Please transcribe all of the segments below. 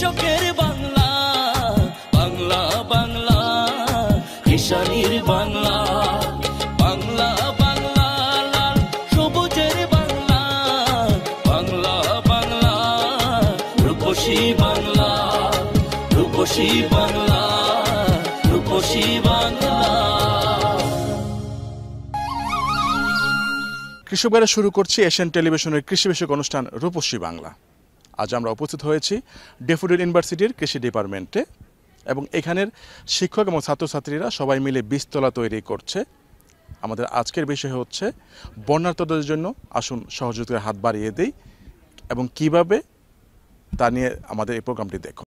কৃষকের বাংলা, বাংলা বাংলা কিষানির বাংলা, বাংলা বাংলা লাল সবুজের বাংলা, বাংলা বাংলা রূপসী বাংলা, রূপসী বাংলা, রূপসী বাংলা। কৃষকবারে শুরু করছি এশিয়ান টেলিভিশনের কৃষি বিষয়ক অনুষ্ঠান রূপসী বাংলা। আজ আমরা উপস্থিত হয়েছি ড্যাফোডিল ইউনিভার্সিটির কৃষি ডিপার্টমেন্টে এবং এখানের শিক্ষক এবং ছাত্রছাত্রীরা সবাই মিলে বীজতলা তৈরি করছে। আমাদের আজকের বিষয় হচ্ছে বন্যার্তদের জন্য আসুন সহযোগিতার হাত বাড়িয়ে দেই এবং কিভাবে তা নিয়ে আমাদের এই প্রোগ্রামটি দেখুন।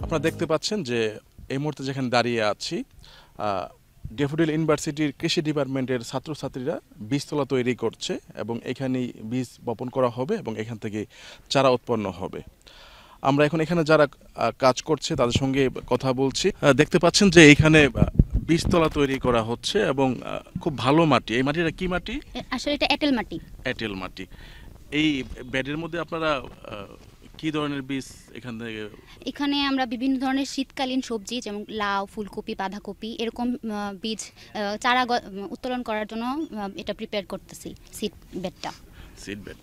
আপনারা দেখতে পাচ্ছেন যে এই মুহূর্তে যেখানে দাঁড়িয়ে আছি ড্যাফোডিল ইউনিভার্সিটির কৃষি ডিপার্টমেন্টের ছাত্রছাত্রীরা বীজতলা তৈরি করছে এবং এখানেই বীজ বপন করা হবে এবং এখান থেকে চারা উৎপন্ন হবে। আমরা এখন এখানে যারা কাজ করছে তাদের সঙ্গে কথা বলছি। দেখতে পাচ্ছেন যে এখানে বীজতলা তৈরি করা হচ্ছে এবং খুব ভালো মাটি। এই মাটিটা কি মাটি? আসলে এটা এঁটেল মাটি। এঁটেল মাটি। এই বেডের মধ্যে আপনারা কি ধরনের বীজ এখানে আমরা বিভিন্ন ধরনের শীতকালীন সবজি যেমন লাউ, ফুলকপি, বাঁধাকপি এরকম বীজ চারা উত্তোলন করার জন্য এটা প্রিপেয়ার করতেছি। সিড বেড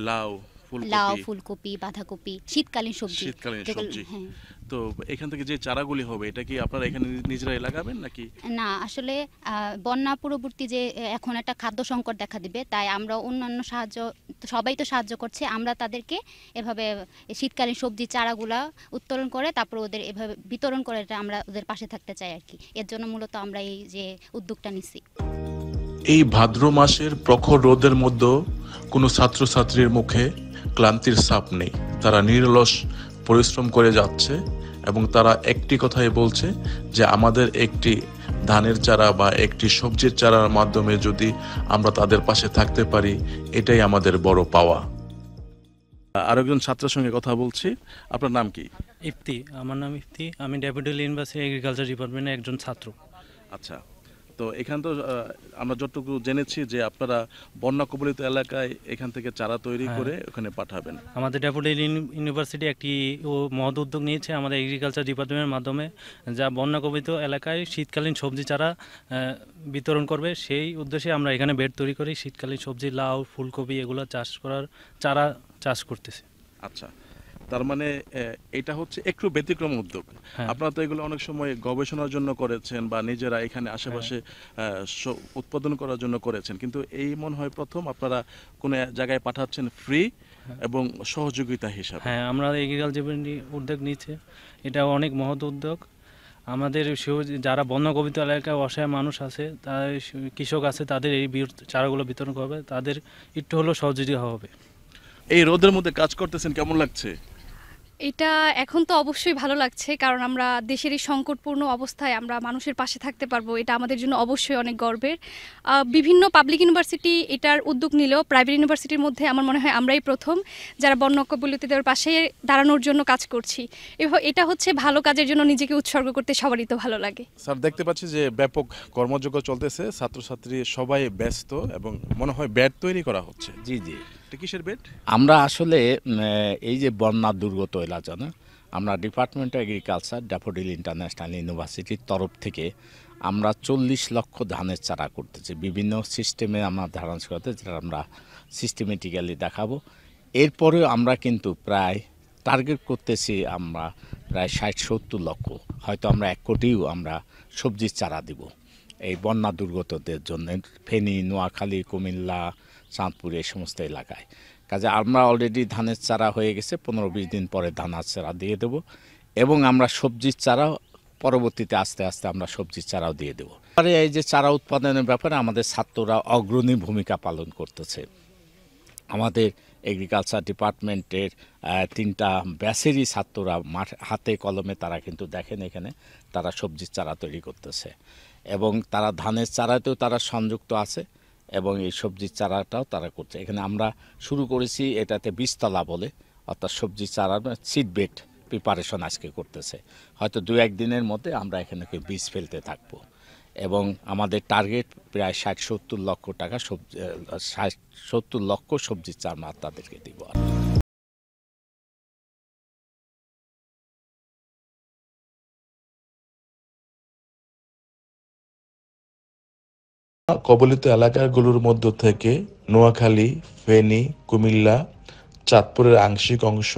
লাউ, ফুলকপি, বাঁধাকপি শীতকালীন সবজি। তো এখান থেকে যে চারাগুলি হবে এটা কি আপনারা এখানে নিজেরাই লাগাবেন নাকি? না, আসলে বন্যা পূর্ববর্তী যে এখন একটা খাদ্য সংকট দেখা দিবে, তাই আমরা অন্যান্য সবাই তো সাহায্য করছে, আমরা তাদেরকে এভাবে শীতকালীন সবজি চারাগুলা উত্তোলন করে তারপর ওদের এভাবে বিতরণ করে আমরা ওদের পাশে থাকতে চাই আর কি। এর জন্য মূলত আমরা এই যে উদ্যোগটা নিছি। এই ভাদ্র মাসের প্রখর রোদের মধ্যে কোনো ছাত্রছাত্রীর মুখে ক্লান্তির ছাপ নেই। তারা নিরলস পরিশ্রম করে যাচ্ছে এবং তারা একটি কথাই বলছে যে আমাদের একটি ধানের চারা বা একটি সবজির চারার মাধ্যমে যদি আমরা তাদের পাশে থাকতে পারি এটাই আমাদের বড় পাওয়া। আরেকজন ছাত্রের সঙ্গে কথা বলছি। আপনার নাম কি? ইফতি। আমার নাম ইফতি। আমি ড্যাফোডিল ইউনিভার্সিটি এগ্রিকালচার ডিপার্টমেন্টের একজন ছাত্র। আচ্ছা, তো এখান তো আমরা যতটুকু জেনেছি যে আপনারা বন্যা কবলিত এলাকায় এখান থেকে চারা তৈরি করে ওখানে পাঠাবেন। আমাদের ড্যাফোডিল ইউনিভার্সিটি একটি মহৎ উদ্যোগ নিয়েছে আমাদের এগ্রিকালচার ডিপার্টমেন্টের মাধ্যমে, যা বন্যা কবলিত এলাকায় শীতকালীন সবজি চারা বিতরণ করবে। সেই উদ্দেশ্যে আমরা এখানে বেড তৈরি করি, শীতকালীন সবজি লাউ, ফুলকপি এগুলো চাষ করার চারা চাষ করতেছি। আচ্ছা, তার মানে এটা হচ্ছে একটু ব্যতিক্রম উদ্যোগ। আপনারা তো এগুলো অনেক সময় গবেষণার জন্য করেছেন বা নিজেরা এখানে আশেপাশে উৎপাদন করার জন্য করেছেন, কিন্তু এই মনে হয় প্রথম আপনারা কোনো জায়গায় পাঠাচ্ছেন ফ্রি এবং সহযোগিতা হিসাবে। হ্যাঁ, আমরা এগ্রিকালচার উদ্যোগ নিচ্ছে, এটা অনেক মহৎ উদ্যোগ। আমাদের যারা বন্যা কবলিত এলাকায় অসহায় মানুষ আছে, তাদের কৃষক আছে, তাদের এই চারাগুলো বিতরণ করবে, তাদের একটু হলেও সহযোগিতা হবে। এই রোদের মধ্যে কাজ করতেছেন, কেমন লাগছে? এটা এখন তো অবশ্যই ভালো লাগছে, কারণ আমরা দেশের এই সংকটপূর্ণ অবস্থায় আমরা মানুষের পাশে থাকতে পারবো, এটা আমাদের জন্য অবশ্যই অনেক গর্বের। বিভিন্ন পাবলিক ইউনিভার্সিটি এটার উদ্যোগ নিলেও প্রাইভেট ইউনিভার্সিটির মধ্যে আমার মনে হয় আমরাই প্রথম যারা বন্যা কবলিতদের পাশে দাঁড়ানোর জন্য কাজ করছি। এটা হচ্ছে ভালো কাজের জন্য নিজেকে উৎসর্গ করতে সবারই তো ভালো লাগে। স্যার, দেখতে পাচ্ছি যে ব্যাপক কর্মযজ্ঞ চলতেছে, ছাত্রছাত্রী সবাই ব্যস্ত এবং মনে হয় বেড তৈরি করা হচ্ছে। জি জি, কিসের বেড? আমরা আসলে এই যে বন্যা দুর্গত এলাকা, আমরা department of agriculture daffodil international ইউনিভার্সিটির তরফ থেকে আমরা 40 লক্ষ ধানের চারা করতেছি। বিভিন্ন সিস্টেমে আমরা ধারণ করতে, যেটা আমরা সিস্টেমেটিক্যালি দেখাবো। এরপরেও আমরা কিন্তু প্রায় টার্গেট করতেছি আমরা প্রায় 60-70 লক্ষ, হয়তো আমরা 1 কোটিও আমরা সবজির চারা দিব এই বন্যা দুর্গতদের জন্য, ফেনী, নোয়াখালী, কুমিল্লা, চাঁদপুর এই সমস্ত এলাকায়। কাজে আমরা অলরেডি ধানের চারা হয়ে গেছে, 15-20 দিন পরে ধানের চারা দিয়ে দেব এবং আমরা সবজির চারা পরবর্তীতে আস্তে আস্তে আমরা সবজির চারাও দিয়ে দেবো। আর এই যে চারা উৎপাদনের ব্যাপারে আমাদের ছাত্ররা অগ্রণী ভূমিকা পালন করতেছে। আমাদের এগ্রিকালচার ডিপার্টমেন্টের 3টা ব্যাচেরই ছাত্ররা হাতে কলমে তারা কিন্তু দেখেন এখানে তারা সবজির চারা তৈরি করতেছে, এবং তারা ধানের চারাতেও তারা সংযুক্ত আছে এবং এই সবজির চারাটাও তারা করছে। এখানে আমরা শুরু করেছি এটাতে বীজতলা বলে, অর্থাৎ সবজির চারা সিডবেড প্রিপারেশন আজকে করতেছে। হয়তো 2-1 দিনের মধ্যে আমরা এখানে বীজ ফেলতে থাকবো, এবং আমাদের টার্গেট প্রায় 60-70 লক্ষ টাকা 70 লক্ষ সবজির চারা তাদেরকে দিব। কবলিত এলাকাগুলোর মধ্য থেকে নোয়াখালী, ফেনী, কুমিল্লা, চাঁদপুরের আংশিক অংশ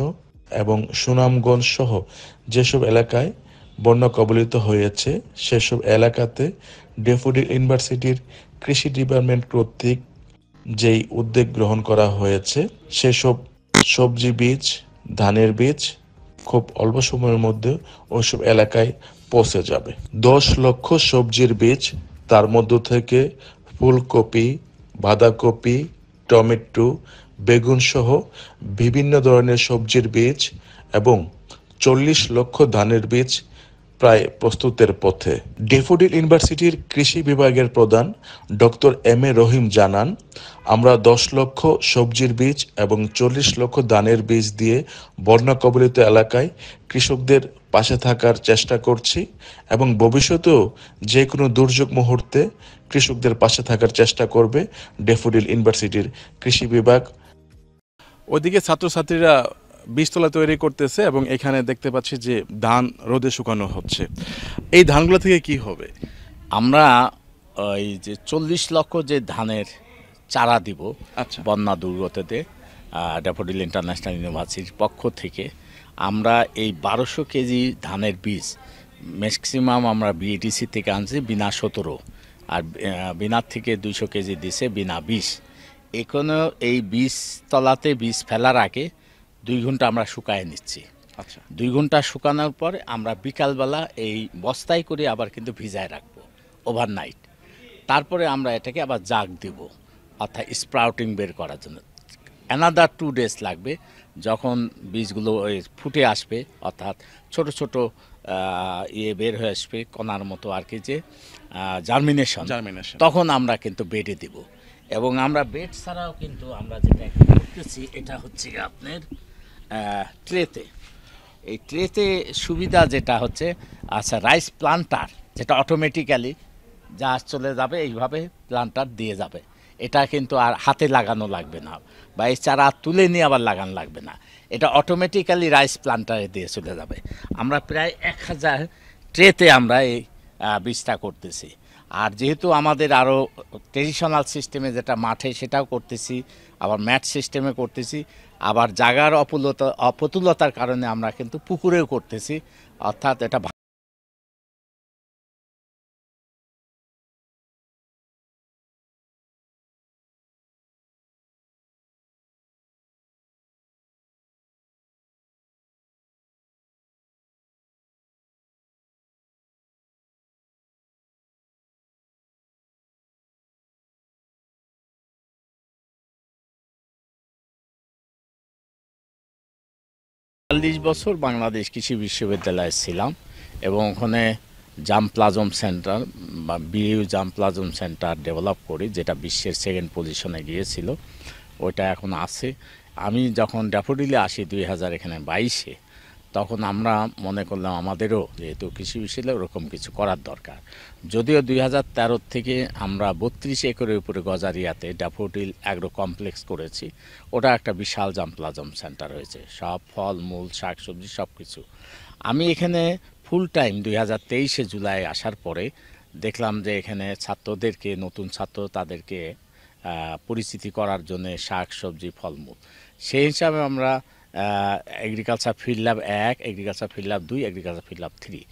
এবং সুনামগঞ্জ সহ যেসব এলাকায় বন্যা কবলিত হয়েছে সেসব এলাকাতে ড্যাফোডিল ইউনিভার্সিটির কৃষি ডিপার্টমেন্ট কর্তৃক যেই উদ্যোগ গ্রহণ করা হয়েছে সেসব সবজি বীজ, ধানের বীজ খুব অল্প সময়ের মধ্যে ওইসব এলাকায় পৌঁছে যাবে। 10 লক্ষ সবজির বীজ, তার মধ্য থেকে ফুলকপি, বাঁধাকপি, টমেটো, বেগুন সহ বিভিন্ন ধরনের সবজির বীজ এবং 40 লক্ষ ধানের বীজ প্রায় প্রস্তুতের পথে। ড্যাফোডিল ইউনিভার্সিটির কৃষি বিভাগের প্রধান ডক্টর এম এ রহিম জানান, আমরা 10 লক্ষ সবজির বীজ এবং 40 লক্ষ ধানের বীজ দিয়ে বন্যা কবলিত এলাকায় কৃষকদের পাশে থাকার চেষ্টা করছি এবং ভবিষ্যতেও যে কোনো দুর্যোগ মুহূর্তে কৃষকদের পাশে থাকার চেষ্টা করবে ড্যাফোডিল ইউনিভার্সিটির কৃষি বিভাগ। ওইদিকে ছাত্রছাত্রীরা বীজতলা তৈরি করতেছে এবং এখানে দেখতে পাচ্ছি যে ধান রোদে শুকানো হচ্ছে। এই ধানগুলো থেকে কি হবে? আমরা ওই যে 40 লক্ষ যে ধানের চারা দিব আচ্ছা, বন্যা দুর্গততে ড্যাফোডিল ইন্টারন্যাশনাল ইউনিভার্সিটির পক্ষ থেকে আমরা এই 1200 কেজি ধানের বীজ ম্যাক্সিমাম আমরা বিএডিসি থেকে আনছি বিনা 17, আর বিনার থেকে 200 কেজি দিছে বিনা 20। এখনও এই বীজতলাতে বীজ ফেলার আগে 2 ঘন্টা আমরা শুকায় নিচ্ছি। আচ্ছা, 2 ঘন্টা শুকানোর পরে আমরা বিকালবেলা এই বস্তায় করে আবার কিন্তু ভিজায় রাখবো ওভারনাইট। তারপরে আমরা এটাকে আবার জাগ দিব, অর্থাৎ স্প্রাউটিং বের করার জন্য। অ্যানাদার 2 ডেজ লাগবে, যখন বীজগুলো ফুটে আসবে, অর্থাৎ ছোট ছোট বের হয়ে আসবে কণার মতো আর কি, যে জার্মিনেশন, তখন আমরা কিন্তু বেডে দিব। এবং আমরা বেড ছাড়াও কিন্তু আমরা যেটা করতেছি এটা হচ্ছে আপনার ট্রেতে। এই ট্রেতে সুবিধা যেটা হচ্ছে, আচ্ছা, রাইস প্লান্টার যেটা অটোমেটিক্যালি যা চলে যাবে এইভাবে প্লান্টার দিয়ে যাবে, এটা কিন্তু আর হাতে লাগানো লাগবে না, বা এই চারা তুলে নিয়ে আবার লাগানো লাগবে না, এটা অটোমেটিক্যালি রাইস প্লান্টারে দিয়ে চলে যাবে। আমরা প্রায় 1000 ট্রেতে আমরা এই বীজটা করতেছি। আর যেহেতু আমাদের আরও ট্রেডিশনাল সিস্টেমে যেটা মাঠে সেটাও করতেছি, আবার ম্যাট সিস্টেমে করতেছি, আবার জায়গার অপতুলতার কারণে আমরা কিন্তু পুকুরেও করতেছি, অর্থাৎ এটা বছর বাংলাদেশ কৃষি বিশ্ববিদ্যালয়ে ছিলাম, এবং ওখানে জাম্পলাজম সেন্টার বা বিইউ জাম্পলাজম সেন্টার ডেভেলপ করি, যেটা বিশ্বের 2nd পজিশনে গিয়েছিল, ওইটা এখন আছে। আমি যখন ড্যাফোডিলে আসি 2022-এ, তখন আমরা মনে করলাম আমাদেরও যেহেতু কৃষি বিশ্ববিদ্যালয়ে ওরকম কিছু করার দরকার। যদিও 2013 থেকে আমরা 32 একরের উপরে গজারিয়াতে ড্যাফোডিল অ্যাগ্রো কমপ্লেক্স করেছি, ওটা একটা বিশাল জাম্পলাজম সেন্টার হয়েছে, সব ফল মূল শাকসবজি সব কিছু। আমি এখানে ফুল টাইম 2023-এ জুলাই আসার পরে দেখলাম যে এখানে ছাত্রদেরকে, নতুন ছাত্র তাদেরকে পরিচিতি করার জন্য শাক সবজি ফলমূল, সেই হিসাবে আমরা agriculture field lab 1, agriculture field lab 2, agriculture field lab 3,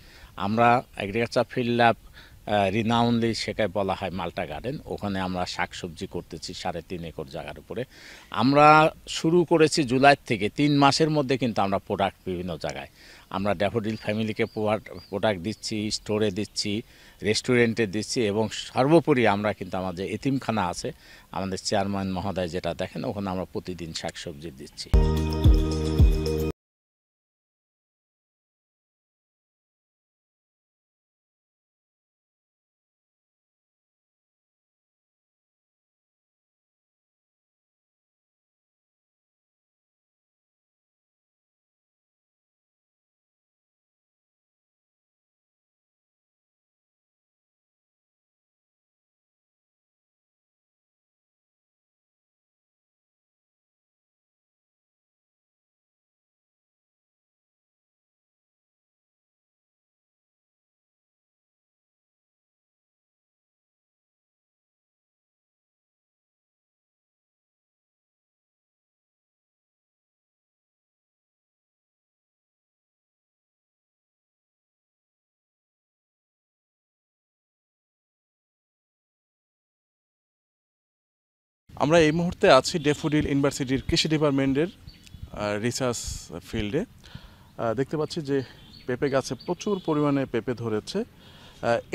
আমরা এগ্রিকালচার ফিল্ড ল্যাব রিনাউনলি সেটাই বলা হয় মাল্টা গার্ডেন। ওখানে আমরা শাকসবজি করতেছি 3.5 একর জায়গার উপরে। আমরা শুরু করেছি জুলাই থেকে, 3 মাসের মধ্যে কিন্তু আমরা প্রোডাক্ট বিভিন্ন জায়গায় আমরা ড্যাফোডিল ফ্যামিলিকে প্রোডাক্ট দিচ্ছি, স্টোরে দিচ্ছি, রেস্টুরেন্টে দিচ্ছি, এবং সর্বোপরি আমরা কিন্তু আমাদের এতিমখানা আছে, আমাদের চেয়ারম্যান মহোদয় যেটা দেখেন, ওখানে আমরা প্রতিদিন শাকসবজি দিচ্ছি। আমরা এই মুহূর্তে আছি ড্যাফোডিল ইউনিভার্সিটির কৃষি ডিপার্টমেন্টের রিসার্চ ফিল্ডে। দেখতে পাচ্ছি যে পেঁপে গাছে প্রচুর পরিমাণে পেঁপে ধরেছে।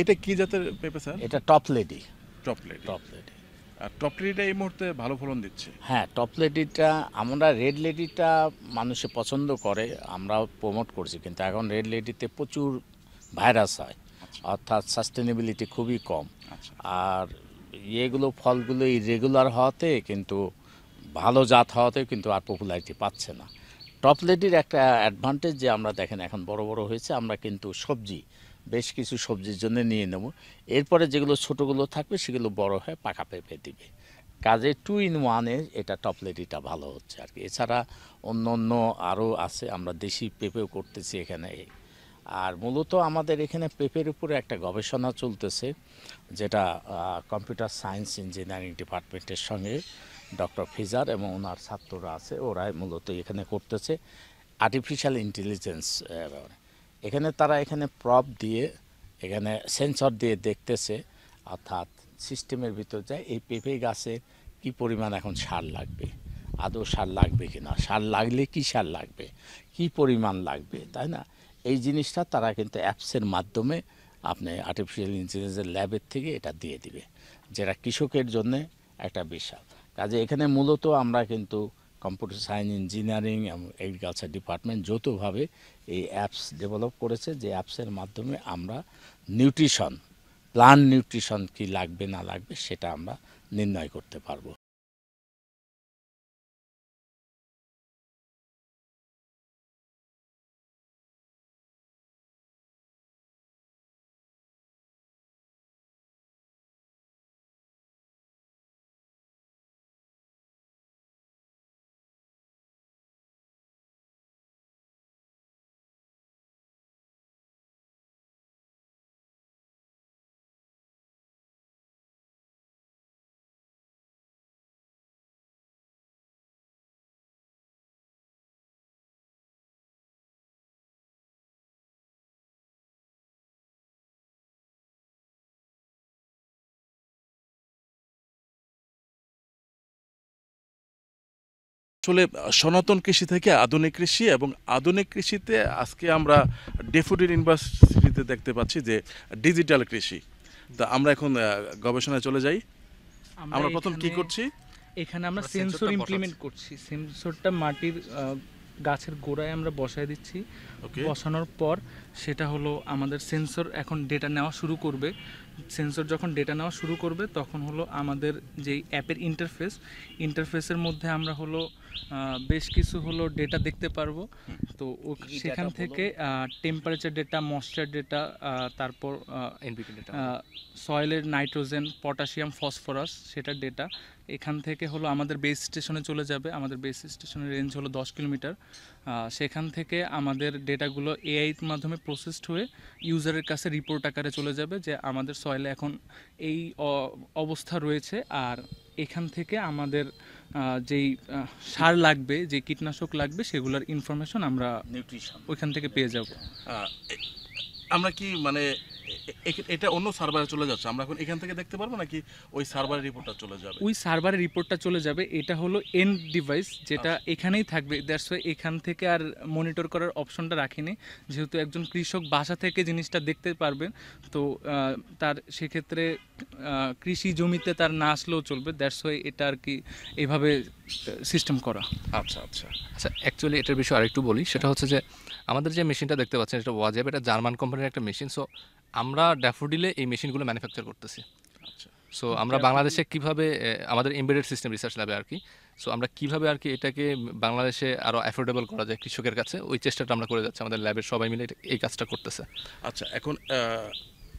এটা কি জাতের পেঁপে স্যার? এটা top lady. Top lady. Top lady. আর টপ লেডিটা এই মুহূর্তে ভালো ফলন দিচ্ছে। হ্যাঁ, টপ লেডিটা, আমরা রেড লেডিটা মানুষে পছন্দ করে, আমরাও প্রমোট করছি, কিন্তু এখন রেড লেডিতে প্রচুর ভাইরাস হয়, অর্থাৎ সাস্টেনেবিলিটি খুবই কম। আর এগুলো ফলগুলো ইরেগুলার হওয়াতে, কিন্তু ভালো জাত হওয়াতে কিন্তু আর পপুলারিটি পাচ্ছে না। টপ লেডির একটা অ্যাডভান্টেজ যে আমরা দেখেন এখন বড় বড় হয়েছে, আমরা কিন্তু সবজি বেশ কিছু সবজির জন্য নিয়ে নেব, এরপরে যেগুলো ছোটোগুলো থাকবে সেগুলো বড় হয়ে পাকা পেঁপে দিবে। কাজে 2 in 1-এ এটা টপ লেডিটা ভালো হচ্ছে আর কি। এছাড়া অন্য অন্য আরও আছে, আমরা দেশি পেঁপেও করতেছি এখানে। আর মূলত আমাদের এখানে পেঁপের উপরে একটা গবেষণা চলতেছে, যেটা কম্পিউটার সায়েন্স ইঞ্জিনিয়ারিং ডিপার্টমেন্টের সঙ্গে ডক্টর ফিজার এবং ওনার ছাত্ররা আছে, ওরাই মূলত এখানে করতেছে আর্টিফিশিয়াল ইন্টেলিজেন্স। এখানে তারা এখানে প্রপ দিয়ে, এখানে সেন্সর দিয়ে দেখতেছে, অর্থাৎ সিস্টেমের ভিতর যায় এই পেঁপে গাছে কি পরিমাণ এখন সার লাগবে, আদৌ সার লাগবে কি না, সার লাগলে কি সার লাগবে, কি পরিমাণ লাগবে, তাই না? এই জিনিসটা তারা কিন্তু অ্যাপসের মাধ্যমে আপনি আর্টিফিশিয়াল ইন্টেলিজেন্সের ল্যাবের থেকে এটা দিয়ে দিবে, যেটা কৃষকের জন্য একটা বিশাল কাজে। এখানে মূলত আমরা কিন্তু কম্পিউটার সায়েন্স ইঞ্জিনিয়ারিং এবং এগ্রিকালচার ডিপার্টমেন্ট যৌথভাবে এই অ্যাপস ডেভেলপ করেছে, যে অ্যাপসের মাধ্যমে আমরা নিউট্রিশন, প্লান্ট নিউট্রিশন কি লাগবে না লাগবে সেটা আমরা নির্ণয় করতে পারবো। আসলে সনাতন কৃষি থেকে আধুনিক কৃষি, এবং আধুনিক কৃষিতে আজকে আমরা ড্যাফোডিল ইউনিভার্সিটিতে দেখতে পাচ্ছি যে ডিজিটাল কৃষি। তা আমরা এখন গবেষণায় চলে যাই। আমরা প্রথম কি করছি? এখানে আমরা সেন্সর ইমপ্লিমেন্ট করছি। সেন্সরটা মাটির গাছের গোড়ায় আমরা বসায় দিচ্ছি। বসানোর পর সেটা হলো আমাদের সেন্সর এখন ডেটা নেওয়া শুরু করবে। সেন্সর যখন ডেটা নেওয়া শুরু করবে তখন হলো আমাদের যেই অ্যাপের ইন্টারফেসের মধ্যে আমরা হলো বেশ কিছু হলো ডেটা দেখতে পারবো। তো সেখান থেকে টেম্পারেচার ডেটা, ময়েশ্চার ডেটা, তারপর সয়েলের নাইট্রোজেন, পটাশিয়াম, ফসফরাস সেটার ডেটা এখান থেকে হলো আমাদের বেস স্টেশনে চলে যাবে। আমাদের বেস স্টেশনের রেঞ্জ হলো 10 কিলোমিটার। সেখান থেকে আমাদের ডেটাগুলো এআইর মাধ্যমে প্রসেসড হয়ে ইউজারের কাছে রিপোর্ট আকারে চলে যাবে যে আমাদের সয়েলে এখন এই অবস্থা রয়েছে। আর এখান থেকে আমাদের যেই সার লাগবে, যে কীটনাশক লাগবে, সেগুলোর ইনফরমেশন আমরা নিউট্রিশন ওইখান থেকে পেয়ে যাব। আমরা কি মানে এটা অন্য সার্ভারে চলে যাচ্ছে, আমরা এখন এখান থেকে দেখতে পারবো নাকি ওই সার্ভারের রিপোর্টটা চলে যাবে? ওই সার্ভারের রিপোর্টটা চলে যাবে, এটা হলো এন্ড ডিভাইস যেটা এখানেই থাকবে। দ্যাটস ওয়াই এখান থেকে আর মনিটর করার অপশনটা রাখিনি, যেহেতু একজন কৃষক বাসা থেকে জিনিসটা দেখতে পারবেন, তো তার সেক্ষেত্রে কৃষি জমিতে তার না আসলেও চলবে। দ্যাটস ওয়াই এটা আর কি এইভাবে সিস্টেম করা। আচ্ছা আচ্ছা আচ্ছা, অ্যাকচুয়ালি এটার বিষয়ে আরেকটু বলি, সেটা হচ্ছে যে আমাদের যে মেশিনটা দেখতে পাচ্ছেন এটা ওয়াজেব, এটা জার্মান কোম্পানির একটা মেশিন। সো আমরা ড্যাফোডিলে এই মেশিনগুলো ম্যানুফ্যাকচার করতেছি। আচ্ছা সো আমরা বাংলাদেশে কিভাবে আমাদের এমবেডেড সিস্টেম রিসার্চ ল্যাবে আর কি, সো আমরা কিভাবে আর কি এটাকে বাংলাদেশে আরও অ্যাফোর্ডেবল করা যায় কৃষকের কাছে, ওই চেষ্টাটা আমরা করে যাচ্ছি। আমাদের ল্যাবের সবাই মিলে এই কাজটা করতেছে। আচ্ছা, এখন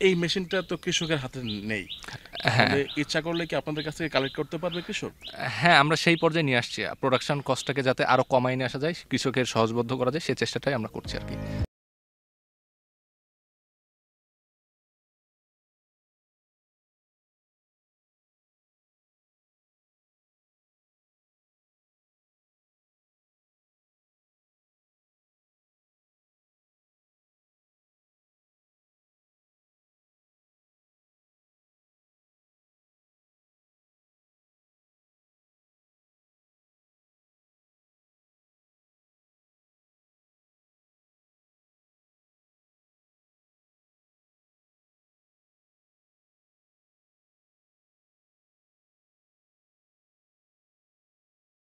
এই মেশিনটা তো কৃষকের হাতে নেই, হ্যাঁ, ইচ্ছা করলে কি আপনাদের কাছ থেকে কালেক্ট করতে পারবে কৃষক? হ্যাঁ, আমরা সেই পর্যায়ে নিয়ে আসছি। প্রোডাকশন কস্টটাকে যাতে আরও কমায় নিয়ে আসা যায়, কৃষকের সহজবদ্ধ করা যায়, সেই চেষ্টাটাই আমরা করছি আর কি।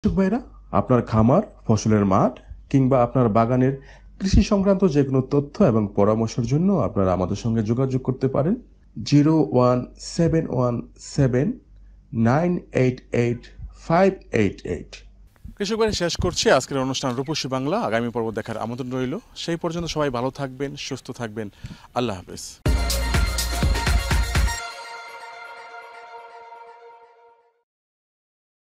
কৃষক ভাইরা, আপনার খামার, ফসলের মাঠ কিংবা আপনার বাগানের কৃষি সংক্রান্ত যে কোনো তথ্য এবং পরামর্শের জন্য আপনারা আমাদের সঙ্গে যোগাযোগ করতে পারেন 017117988 কৃষক ভাই, শেষ করছি আজকের অনুষ্ঠান রূপসী বাংলা। আগামী পর্ব দেখার আমন্ত্রণ রইল। সেই পর্যন্ত সবাই ভালো থাকবেন, সুস্থ থাকবেন। আল্লাহ হাফেজ।